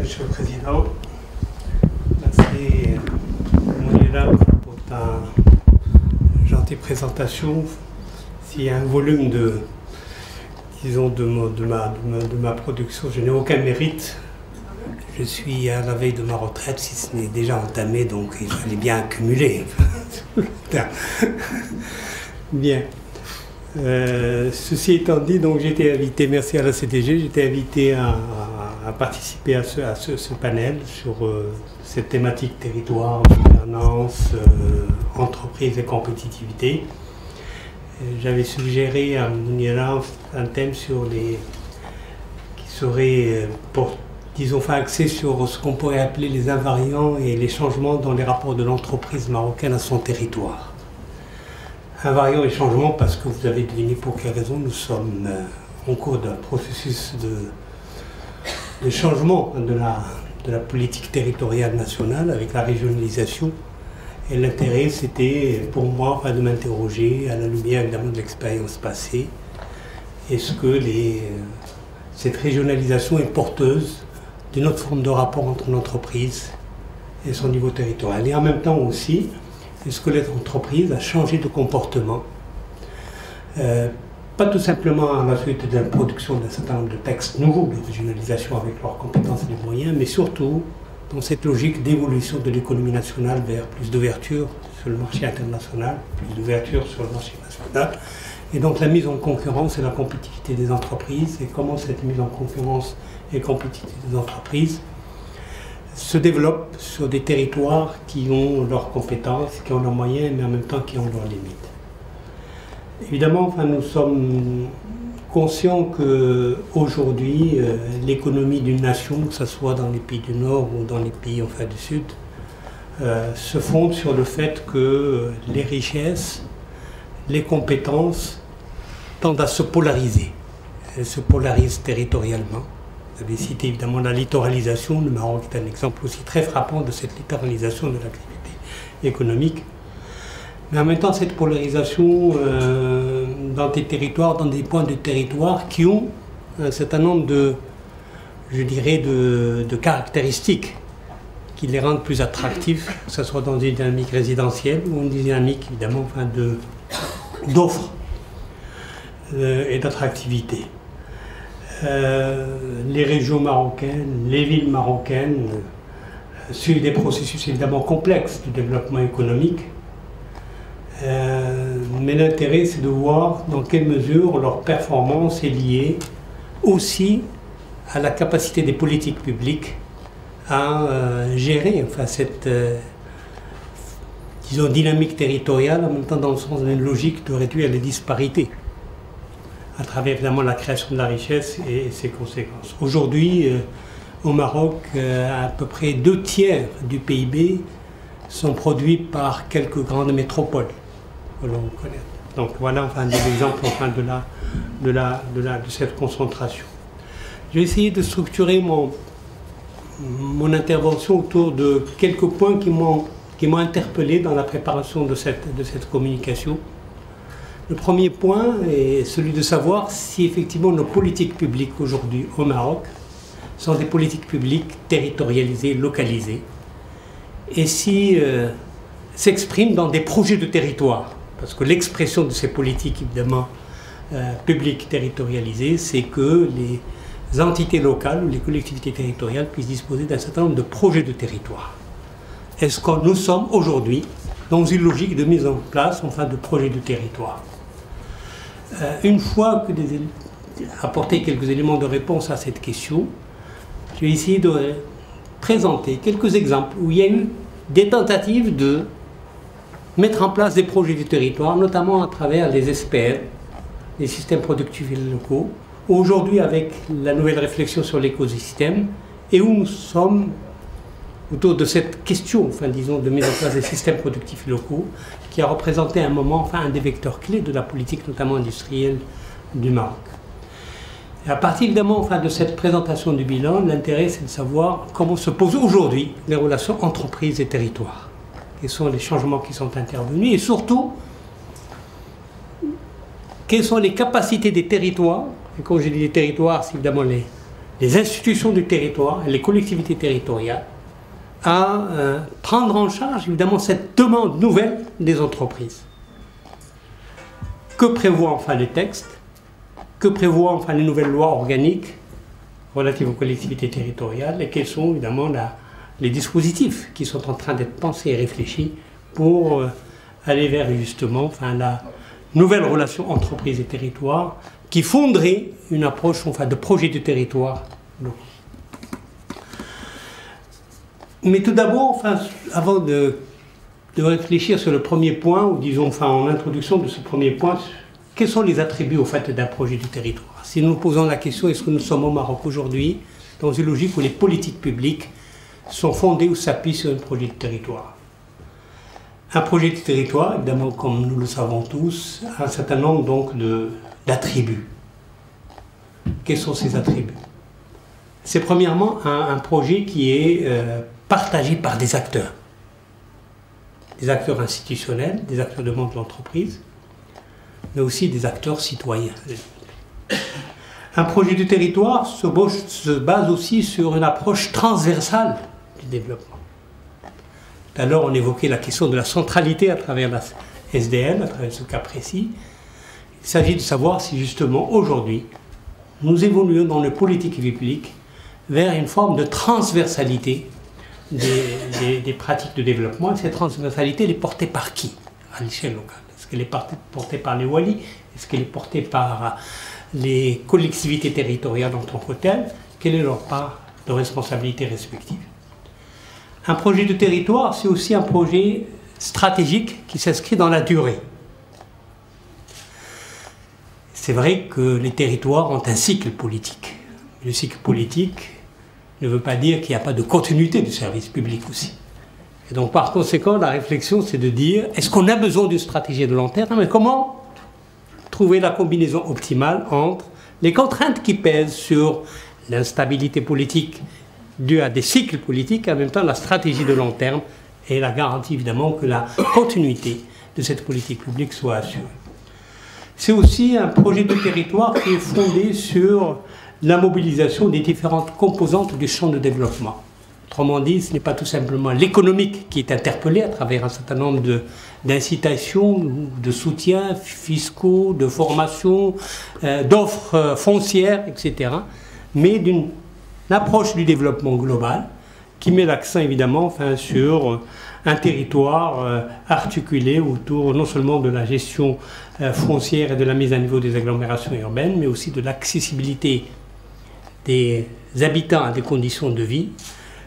Monsieur le Président, merci Mounira pour ta gentille présentation. S'il y a un volume de, disons, de ma production, je n'ai aucun mérite. Je suis à la veille de ma retraite, si ce n'est déjà entamé, donc il fallait bien accumuler. Bien. Ceci étant dit, donc j'ai été invité, merci à la CDG, j'ai été invité à participer à ce panel sur cette thématique territoire, gouvernance, entreprise et compétitivité. J'avais suggéré à Mounira un thème sur qui serait, disons, axé sur ce qu'on pourrait appeler les invariants et les changements dans les rapports de l'entreprise marocaine à son territoire. Invariants et changements parce que vous avez deviné pour quelle raison nous sommes en cours d'un processus de changement de la politique territoriale nationale avec la régionalisation. Et l'intérêt, c'était pour moi de m'interroger à la lumière évidemment de l'expérience passée. Est-ce que cette régionalisation est porteuse d'une autre forme de rapport entre l'entreprise et son niveau territorial? Et en même temps aussi, est-ce que l'entreprise a changé de comportement? Pas tout simplement à la suite de la production d'un certain nombre de textes nouveaux de régionalisation avec leurs compétences et les moyens, mais surtout dans cette logique d'évolution de l'économie nationale vers plus d'ouverture sur le marché international, plus d'ouverture sur le marché national, et donc la mise en concurrence et la compétitivité des entreprises, et comment cette mise en concurrence et compétitivité des entreprises se développe sur des territoires qui ont leurs compétences, qui ont leurs moyens, mais en même temps qui ont leurs limites. Évidemment, nous sommes conscients qu'aujourd'hui, l'économie d'une nation, que ce soit dans les pays du Nord ou dans les pays du Sud, se fonde sur le fait que les richesses, les compétences tendent à se polariser. Elles se polarisent territorialement. Vous avez cité évidemment la littoralisation. Le Maroc est un exemple aussi très frappant de cette littoralisation de l'activité économique. Mais en même temps, cette polarisation dans des territoires, dans des points de territoire qui ont un certain nombre de, je dirais, de caractéristiques qui les rendent plus attractifs, que ce soit dans une dynamique résidentielle ou une dynamique évidemment d'offres et d'attractivité. Les régions marocaines, les villes marocaines suivent des processus évidemment complexes du développement économique, mais l'intérêt c'est de voir dans quelle mesure leur performance est liée aussi à la capacité des politiques publiques à gérer cette disons, dynamique territoriale, en même temps dans le sens d'une logique de réduire les disparités à travers évidemment la création de la richesse et ses conséquences. Aujourd'hui, au Maroc, à peu près 2/3 du PIB sont produits par quelques grandes métropoles que l'on connaît. Donc voilà des exemples de cette concentration. Je vais essayer de structurer mon intervention autour de quelques points qui m'ont interpellé dans la préparation de cette communication. Le premier point est celui de savoir si effectivement nos politiques publiques aujourd'hui au Maroc sont des politiques publiques territorialisées, localisées, et si s'expriment dans des projets de territoire. Parce que l'expression de ces politiques évidemment publiques territorialisées, c'est que les entités locales ou les collectivités territoriales puissent disposer d'un certain nombre de projets de territoire. Est-ce que nous sommes aujourd'hui dans une logique de mise en place de projets de territoire? Une fois que apporté quelques éléments de réponse à cette question, je vais essayer de présenter quelques exemples où il y a eu des tentatives de mettre en place des projets du territoire, notamment à travers les SPL, les systèmes productifs et locaux, aujourd'hui avec la nouvelle réflexion sur l'écosystème, et où nous sommes autour de cette question, disons, de mise en place des systèmes productifs locaux, qui a représenté à un moment, un des vecteurs clés de la politique, notamment industrielle, du Maroc. Et à partir, évidemment, de cette présentation du bilan, l'intérêt, c'est de savoir comment se posent aujourd'hui les relations entreprises et territoires. Quels sont les changements qui sont intervenus, et surtout, quelles sont les capacités des territoires, et quand je dis les territoires, c'est évidemment les les institutions du territoire et les collectivités territoriales à prendre en charge évidemment cette demande nouvelle des entreprises. Que prévoient enfin les textes? Que prévoient enfin les nouvelles lois organiques relatives aux collectivités territoriales? Et quels sont évidemment les dispositifs qui sont en train d'être pensés et réfléchis pour aller vers justement enfin, la nouvelle relation entreprise et territoire qui fonderait une approche enfin, de projet du territoire. Mais tout d'abord, enfin, avant de réfléchir sur le premier point, ou disons enfin, en introduction de ce premier point, quels sont les attributs au fait d'un projet du territoire? Si nous nous posons la question, est-ce que nous sommes au Maroc aujourd'hui dans une logique où les politiques publiques sont fondées ou s'appuient sur un projet de territoire? Un projet de territoire, évidemment, comme nous le savons tous, a un certain nombre donc d'attributs. Quels sont ces attributs? C'est premièrement un projet qui est partagé par des acteurs institutionnels, des acteurs de monde de l'entreprise, mais aussi des acteurs citoyens. Un projet du territoire se base aussi sur une approche transversale du développement. Tout à l'heure, on évoquait la question de la centralité à travers la SDN, à travers ce cas précis. Il s'agit de savoir si justement aujourd'hui, nous évoluons dans le politique public vers une forme de transversalité des pratiques de développement. Et cette transversalité, elle est portée par qui à l'échelle locale? Est-ce qu'elle est portée par les Wali? Est-ce qu'elle est portée par les collectivités territoriales en tant que telles? Quelle est leur part de responsabilité respective? Un projet de territoire, c'est aussi un projet stratégique qui s'inscrit dans la durée. C'est vrai que les territoires ont un cycle politique. Le cycle politique ne veut pas dire qu'il n'y a pas de continuité du service public aussi. Et donc par conséquent, la réflexion, c'est de dire, est-ce qu'on a besoin d'une stratégie de long terme? Mais comment trouver la combinaison optimale entre les contraintes qui pèsent sur l'instabilité politique due à des cycles politiques, et en même temps la stratégie de long terme et la garantie évidemment que la continuité de cette politique publique soit assurée. C'est aussi un projet de territoire qui est fondé sur la mobilisation des différentes composantes du champ de développement. Autrement dit, ce n'est pas tout simplement l'économique qui est interpellé à travers un certain nombre d'incitations, de soutiens fiscaux, de formation, d'offres foncières, etc., mais d'une approche du développement global qui met l'accent évidemment enfin, sur un territoire articulé autour non seulement de la gestion foncière et de la mise à niveau des agglomérations urbaines, mais aussi de l'accessibilité des habitants à des conditions de vie.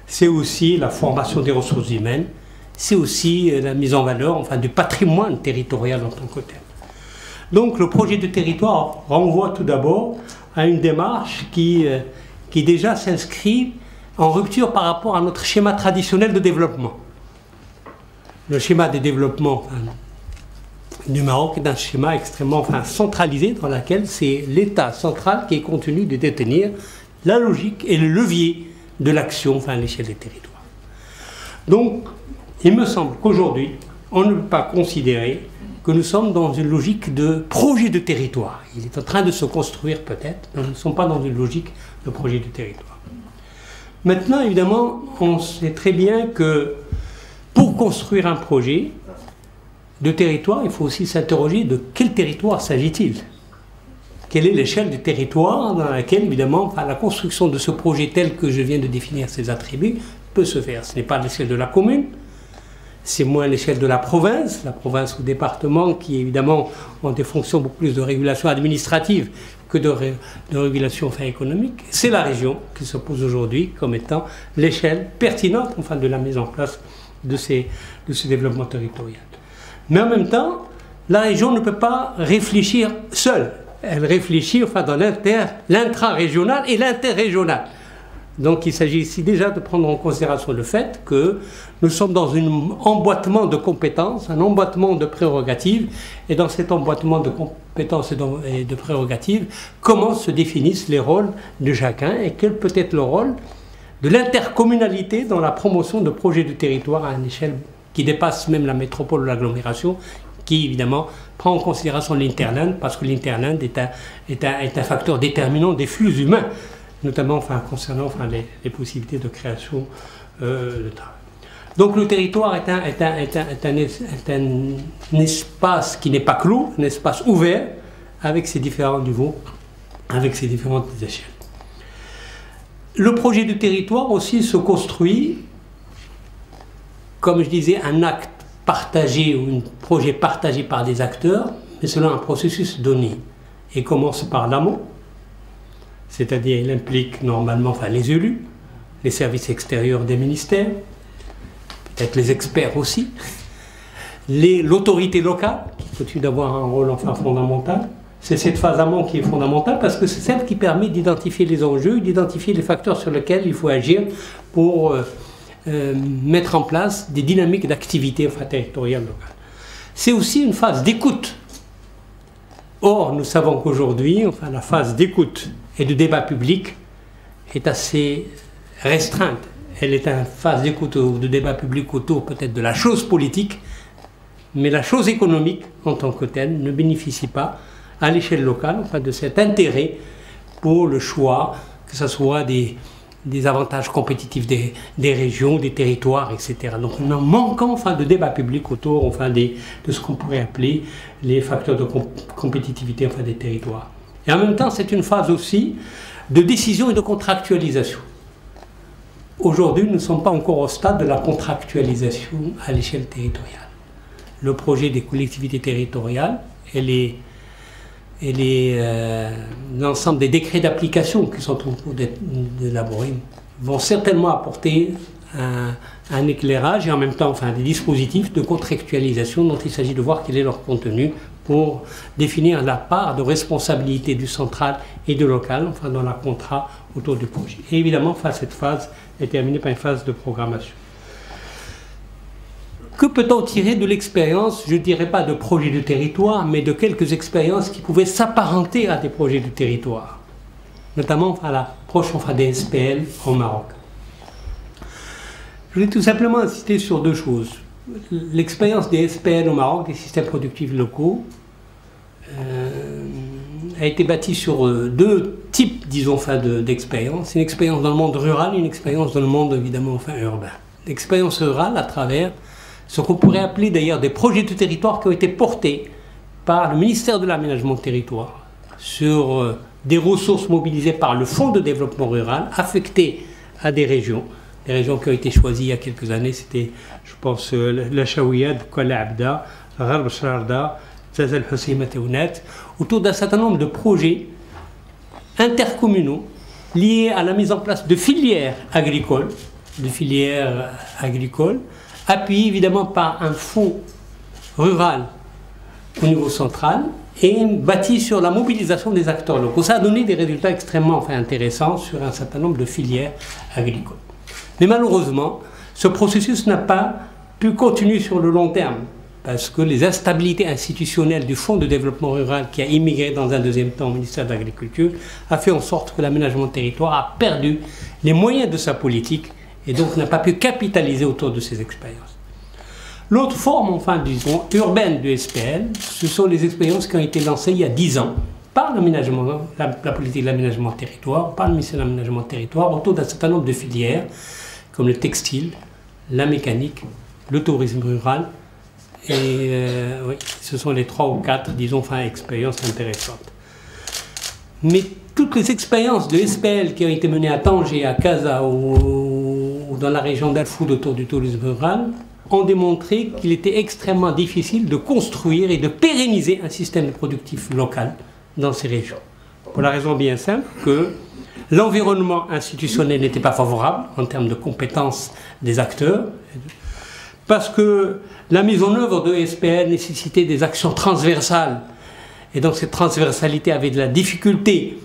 C'est aussi la formation des ressources humaines, c'est aussi la mise en valeur enfin, du patrimoine territorial en tant que tel. Donc le projet de territoire renvoie tout d'abord à une démarche qui déjà s'inscrit en rupture par rapport à notre schéma traditionnel de développement. Le schéma de développement du Maroc est un schéma extrêmement centralisé dans lequel c'est l'État central qui est contenu de détenir la logique et le levier de l'action à l'échelle des territoires. Donc, il me semble qu'aujourd'hui, on ne peut pas considérer que nous sommes dans une logique de projet de territoire. Il est en train de se construire peut-être, mais nous ne sommes pas dans une logique de projet de territoire. Maintenant, évidemment, on sait très bien que pour construire un projet de territoire, il faut aussi s'interroger de quel territoire s'agit-il? Quelle est l'échelle du territoire dans laquelle, évidemment, la construction de ce projet tel que je viens de définir ses attributs peut se faire? Ce n'est pas l'échelle de la commune, c'est moins l'échelle de la province ou département qui, évidemment, ont des fonctions beaucoup plus de régulation administrative que de régulation économique. C'est la région qui se pose aujourd'hui comme étant l'échelle pertinente de la mise en place de ces développements territoriaux. Mais en même temps, la région ne peut pas réfléchir seule. Elle réfléchit dans l'intra-régional et l'interrégional. Donc il s'agit ici déjà de prendre en considération le fait que nous sommes dans un emboîtement de compétences, un emboîtement de prérogatives, et dans cet emboîtement de compétences et de prérogatives, comment se définissent les rôles de chacun et quel peut être le rôle de l'intercommunalité dans la promotion de projets de territoire à une échelle qui dépasse même la métropole ou l'agglomération, qui évidemment prend en considération l'interland, parce que l'interland est un facteur déterminant des flux humains notamment concernant les possibilités de création de travail. Donc le territoire est un espace qui n'est pas clos, un espace ouvert, avec ses différents niveaux, avec ses différentes échelles. Le projet du territoire aussi se construit, comme je disais, un acte partagé ou un projet partagé par des acteurs, mais selon un processus donné. Il commence par l'amont, c'est-à-dire il implique normalement les élus, les services extérieurs des ministères, peut-être les experts aussi, l'autorité locale, qui continue d'avoir un rôle fondamental. C'est cette phase amont qui est fondamentale parce que c'est celle qui permet d'identifier les enjeux, d'identifier les facteurs sur lesquels il faut agir pour mettre en place des dynamiques d'activité territoriale locale. C'est aussi une phase d'écoute. Or, nous savons qu'aujourd'hui, la phase d'écoute et de débat public est assez restreinte. Elle est une phase d'écoute ou de débat public autour peut-être de la chose politique, mais la chose économique en tant que telle ne bénéficie pas à l'échelle locale de cet intérêt pour le choix, que ce soit des avantages compétitifs des régions, des territoires, etc. Donc nous manquons de débat public autour de ce qu'on pourrait appeler les facteurs de compétitivité des territoires. Et en même temps, c'est une phase aussi de décision et de contractualisation. Aujourd'hui, nous ne sommes pas encore au stade de la contractualisation à l'échelle territoriale. Le projet des collectivités territoriales, l'ensemble des décrets d'application qui sont en cours d'être élaborés vont certainement apporter un éclairage et en même temps des dispositifs de contractualisation dont il s'agit de voir quel est leur contenu pour définir la part de responsabilité du central et du local dans la contrat autour du projet. Et évidemment, cette phase est terminée par une phase de programmation. Que peut-on tirer de l'expérience, je ne dirais pas de projets de territoire, mais de quelques expériences qui pouvaient s'apparenter à des projets de territoire, notamment à l'approche des SPL au Maroc. Je voulais tout simplement insister sur deux choses. L'expérience des SPL au Maroc, des systèmes productifs locaux, a été bâtie sur deux types, disons, d'expériences. Une expérience dans le monde rural et une expérience dans le monde, évidemment, urbain. L'expérience rurale à travers ce qu'on pourrait appeler d'ailleurs des projets de territoire qui ont été portés par le ministère de l'Aménagement du Territoire sur des ressources mobilisées par le Fonds de développement rural affectées à des régions qui ont été choisies il y a quelques années. C'était, je pense, la Chaouiyad, Kola Abda, Gharb Sharda, Zazal Husseima Teounet, autour d'un certain nombre de projets intercommunaux liés à la mise en place de filières agricoles, appuyé évidemment par un fonds rural au niveau central et bâti sur la mobilisation des acteurs locaux. Ça a donné des résultats extrêmement intéressants sur un certain nombre de filières agricoles. Mais malheureusement, ce processus n'a pas pu continuer sur le long terme parce que les instabilités institutionnelles du Fonds de développement rural qui a immigré dans un deuxième temps au ministère de l'Agriculture a fait en sorte que l'aménagement du territoire a perdu les moyens de sa politique et donc n'a pas pu capitaliser autour de ces expériences. L'autre forme, disons, urbaine du SPL, ce sont les expériences qui ont été lancées il y a 10 ans par la politique de l'aménagement du territoire, par le ministère de l'aménagement du territoire, autour d'un certain nombre de filières, comme le textile, la mécanique, le tourisme rural, et oui, ce sont les 3 ou 4, disons, expériences intéressantes. Mais toutes les expériences de SPL qui ont été menées à Tanger, à Casa ou dans la région d'Al-Foud autour du tourisme rural ont démontré qu'il était extrêmement difficile de construire et de pérenniser un système productif local dans ces régions. Pour la raison bien simple que l'environnement institutionnel n'était pas favorable en termes de compétences des acteurs, parce que la mise en œuvre de SPL nécessitait des actions transversales. Et donc cette transversalité avait de la difficulté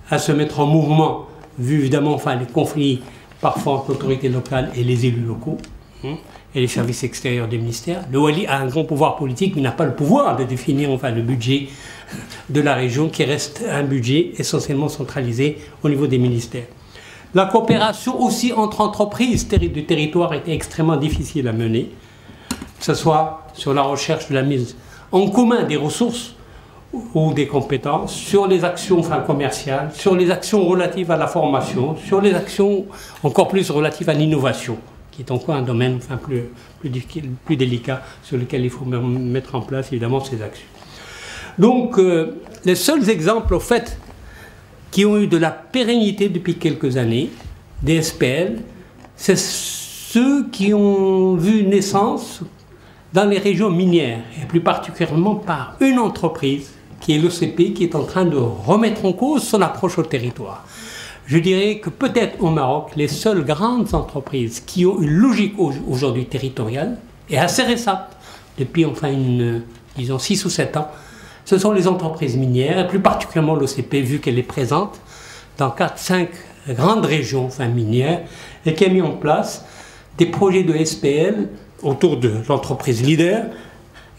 à se mettre en mouvement, vu évidemment les conflits parfois entre l'autorité locale et les élus locaux, et les services extérieurs des ministères. Le Wali a un grand pouvoir politique, mais n'a pas le pouvoir de définir le budget de la région, qui reste un budget essentiellement centralisé au niveau des ministères. La coopération aussi entre entreprises du territoire était extrêmement difficile à mener, que ce soit sur la recherche de la mise en commun des ressources, ou des compétences, sur les actions commerciales, sur les actions relatives à la formation, sur les actions encore plus relatives à l'innovation, qui est encore un domaine plus délicat sur lequel il faut mettre en place évidemment ces actions. Donc les seuls exemples au fait qui ont eu de la pérennité depuis quelques années des SPL, c'est ceux qui ont vu naissance dans les régions minières, et plus particulièrement par une entreprise qui est l'OCP, qui est en train de remettre en cause son approche au territoire. Je dirais que peut-être au Maroc, les seules grandes entreprises qui ont une logique aujourd'hui territoriale, et assez récente, depuis disons 6 ou 7 ans, ce sont les entreprises minières, et plus particulièrement l'OCP, vu qu'elle est présente dans 4-5 grandes régions minières, et qui a mis en place des projets de SPL autour de l'entreprise leader,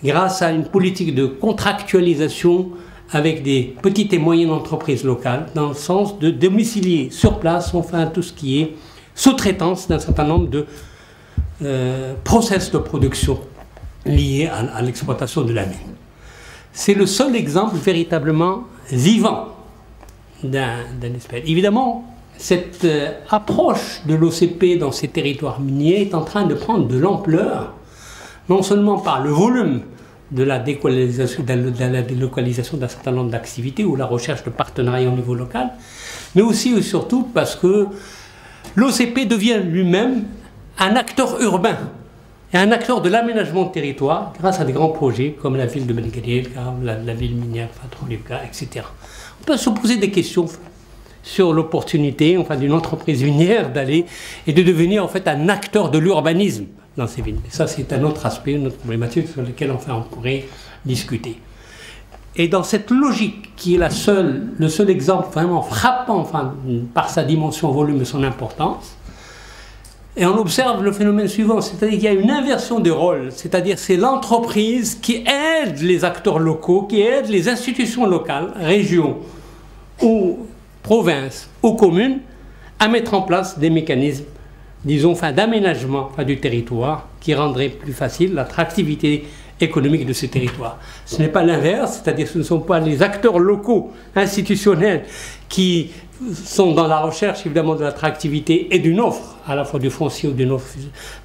grâce à une politique de contractualisation avec des petites et moyennes entreprises locales, dans le sens de domicilier sur place, tout ce qui est sous-traitance d'un certain nombre de process de production liés à l'exploitation de la mine. C'est le seul exemple véritablement vivant d'un SPL. Évidemment, cette approche de l'OCP dans ces territoires miniers est en train de prendre de l'ampleur, non seulement par le volume de la délocalisation d'un certain nombre d'activités ou la recherche de partenariats au niveau local, mais aussi et surtout parce que l'OCP devient lui-même un acteur urbain et un acteur de l'aménagement de territoire grâce à des grands projets comme la ville de Bengueriel, la ville minière Fatrolivka, etc. On peut se poser des questions sur l'opportunité d'une entreprise minière d'aller et de devenir un acteur de l'urbanisme dans ces villes. Et ça, c'est un autre aspect, une autre problématique sur laquelle on pourrait discuter. Et dans cette logique qui est le seul exemple vraiment frappant par sa dimension volume et son importance, et on observe le phénomène suivant, c'est-à-dire qu'il y a une inversion des rôles, c'est-à-dire c'est l'entreprise qui aide les acteurs locaux, qui aide les institutions locales, régions ou provinces ou communes, à mettre en place des mécanismes, disons, d'aménagement du territoire qui rendraient plus facile l'attractivité économique de ce territoire. Ce n'est pas l'inverse, c'est-à-dire que ce ne sont pas les acteurs locaux, institutionnels, qui sont dans la recherche évidemment de l'attractivité et d'une offre, à la fois du foncier ou d'une offre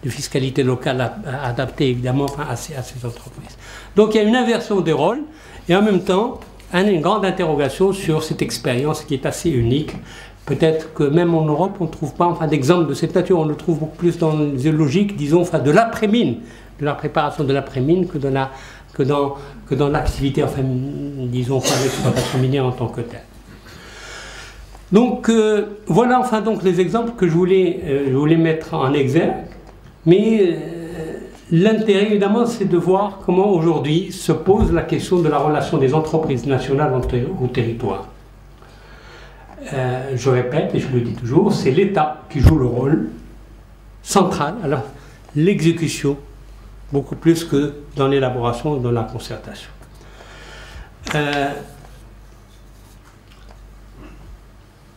de fiscalité locale adaptée évidemment à ces entreprises. Donc il y a une inversion des rôles et en même temps une grande interrogation sur cette expérience qui est assez unique. Peut-être que même en Europe, on ne trouve pas d'exemple de cette nature. On le trouve beaucoup plus dans une logique, disons, de l'après-mine, de la préparation de l'après-mine que dans l'activité, disons, de l'exploitation minière en tant que telle. Donc, voilà donc les exemples que je voulais mettre en exergue. Mais l'intérêt, évidemment, c'est de voir comment aujourd'hui se pose la question de la relation des entreprises nationales au territoire. Je répète, et je le dis toujours, c'est l'État qui joue le rôle central à l'exécution, beaucoup plus que dans l'élaboration ou dans la concertation.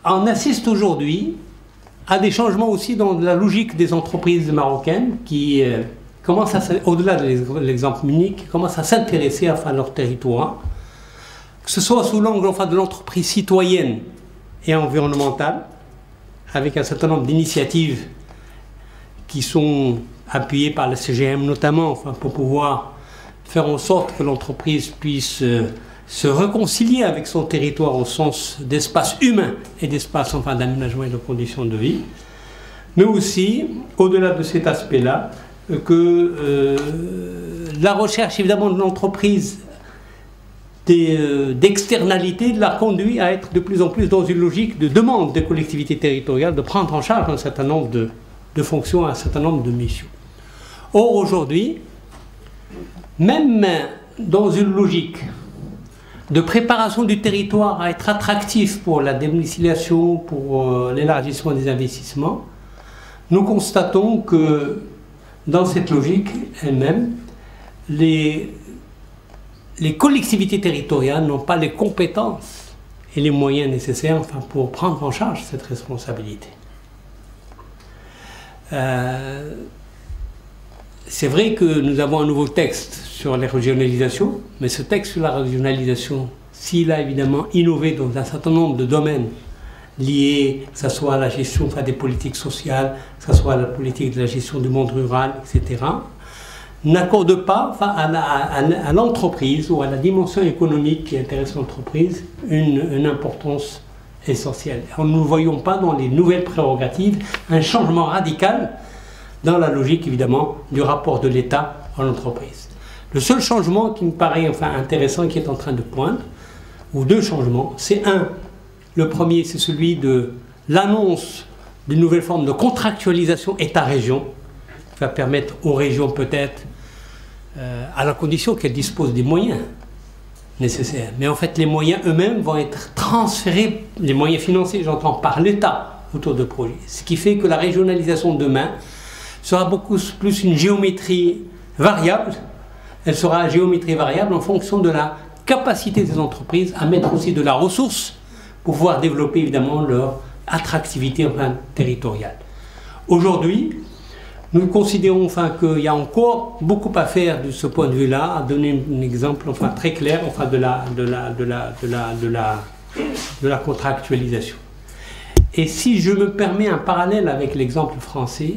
On assiste aujourd'hui à des changements aussi dans la logique des entreprises marocaines qui commencent, au-delà de l'exemple minier, qui commencent à s'intéresser à leur territoire, que ce soit sous l'angle de l'entreprise citoyenne et environnementale, avec un certain nombre d'initiatives qui sont appuyées par la CGM notamment, pour pouvoir faire en sorte que l'entreprise puisse se réconcilier avec son territoire au sens d'espace humain et d'espace d'aménagement et de conditions de vie, mais aussi, au-delà de cet aspect-là, que la recherche évidemment de l'entreprise d'externalité la conduit à être de plus en plus dans une logique de demande des collectivités territoriales de prendre en charge un certain nombre de fonctions, un certain nombre de missions. Or, aujourd'hui, même dans une logique de préparation du territoire à être attractif pour la domiciliation, pour l'élargissement des investissements, nous constatons que dans cette logique elle-même, les collectivités territoriales n'ont pas les compétences et les moyens nécessaires pour prendre en charge cette responsabilité. C'est vrai que nous avons un nouveau texte sur les régionalisations, mais ce texte sur la régionalisation s'il a évidemment innové dans un certain nombre de domaines liés, que ce soit à la gestion des politiques sociales, que ce soit à la politique de la gestion du monde rural, etc., n'accorde pas à l'entreprise ou à la dimension économique qui intéresse l'entreprise une importance essentielle. Nous ne voyons pas dans les nouvelles prérogatives un changement radical dans la logique évidemment du rapport de l'État à l'entreprise. Le seul changement qui me paraît intéressant, qui est en train de poindre, ou deux changements, c'est le premier, c'est celui de l'annonce d'une nouvelle forme de contractualisation État-région, qui va permettre aux régions peut-être, à la condition qu'elles disposent des moyens nécessaires. Mais en fait, les moyens eux-mêmes vont être transférés, les moyens financiers, j'entends, par l'État autour de projets. Ce qui fait que la régionalisation de demain sera beaucoup plus une géométrie variable. Elle sera à géométrie variable en fonction de la capacité des entreprises à mettre aussi de la ressource pour pouvoir développer évidemment leur attractivité territoriale. Aujourd'hui, nous considérons qu'il y a encore beaucoup à faire de ce point de vue-là, à donner un exemple très clair de la contractualisation. Et si je me permets un parallèle avec l'exemple français,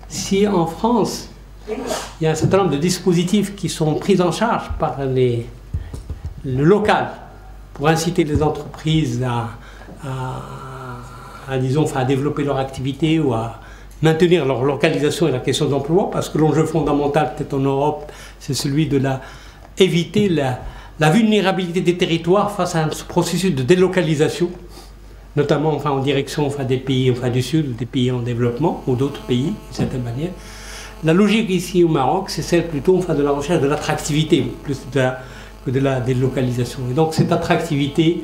si en France, il y a un certain nombre de dispositifs qui sont pris en charge par le local pour inciter les entreprises à développer leur activité ou à maintenir leur localisation et la question de l'emploi, parce que l'enjeu fondamental peut-être en Europe, c'est celui de éviter la vulnérabilité des territoires face à ce processus de délocalisation, notamment en direction des pays du Sud, ou des pays en développement, ou d'autres pays, d'une certaine manière. La logique ici au Maroc, c'est celle plutôt de la recherche de l'attractivité, plus que de la délocalisation. Et donc cette attractivité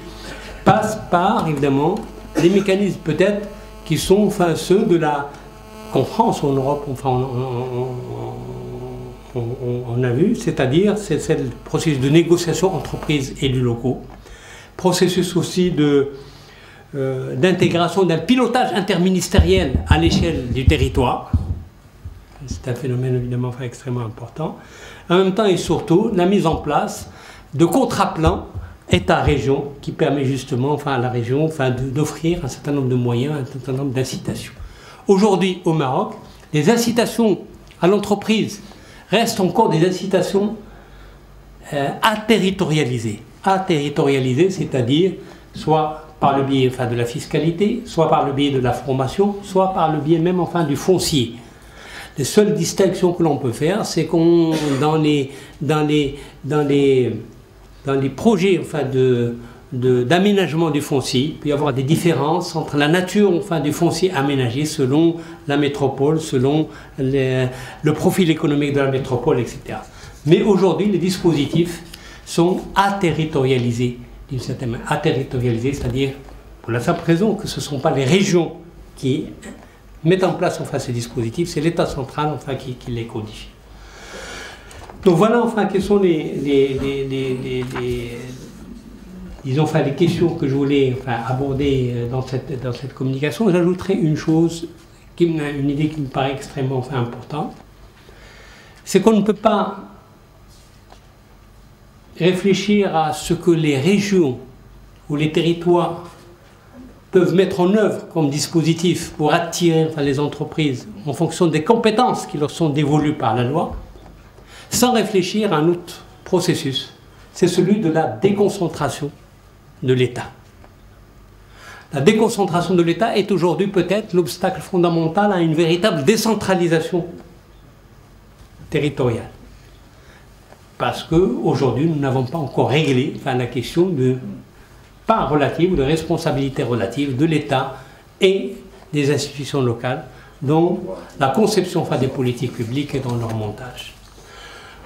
passe par, évidemment, des mécanismes peut-être qui sont ceux de qu'en France ou en Europe, on a vu, c'est-à-dire c'est le processus de négociation entreprises et élus locaux, processus aussi d'intégration d'un pilotage interministériel à l'échelle du territoire. C'est un phénomène évidemment extrêmement important. En même temps et surtout, la mise en place de contrats-plans État-région qui permet justement à la région d'offrir un certain nombre de moyens, un certain nombre d'incitations. Aujourd'hui au Maroc, les incitations à l'entreprise restent encore des incitations aterritorialisées. Aterritorialisées, c'est-à-dire soit par le biais de la fiscalité, soit par le biais de la formation, soit par le biais même du foncier. Les seules distinctions que l'on peut faire, c'est qu'on dans les projets d'aménagement du foncier, il peut y avoir des différences entre la nature du foncier aménagé selon la métropole, selon le profil économique de la métropole, etc. Mais aujourd'hui, les dispositifs sont aterritorialisés, d'une certaine manière. Aterritorialisés, c'est-à-dire pour la simple raison que ce ne sont pas les régions qui mettent en place ces dispositifs, c'est l'État central qui les codifie. Donc voilà quelles sont les questions que je voulais aborder dans cette communication. J'ajouterai une chose, une idée qui me paraît extrêmement importante, c'est qu'on ne peut pas réfléchir à ce que les régions ou les territoires peuvent mettre en œuvre comme dispositif pour attirer les entreprises en fonction des compétences qui leur sont dévolues par la loi, sans réfléchir à un autre processus, c'est celui de la déconcentration de l'État. La déconcentration de l'État est aujourd'hui peut-être l'obstacle fondamental à une véritable décentralisation territoriale. Parce qu'aujourd'hui, nous n'avons pas encore réglé la question de part relative ou de responsabilité relative de l'État et des institutions locales dans la conception des politiques publiques et dans leur montage.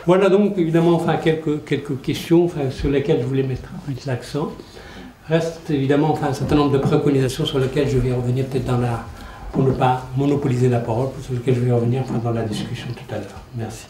Voilà donc évidemment quelques questions sur lesquelles je voulais mettre l'accent. Reste évidemment un certain nombre de préconisations sur lesquelles je vais revenir peut-être pour ne pas monopoliser la parole, sur lesquelles je vais revenir dans la discussion tout à l'heure. Merci.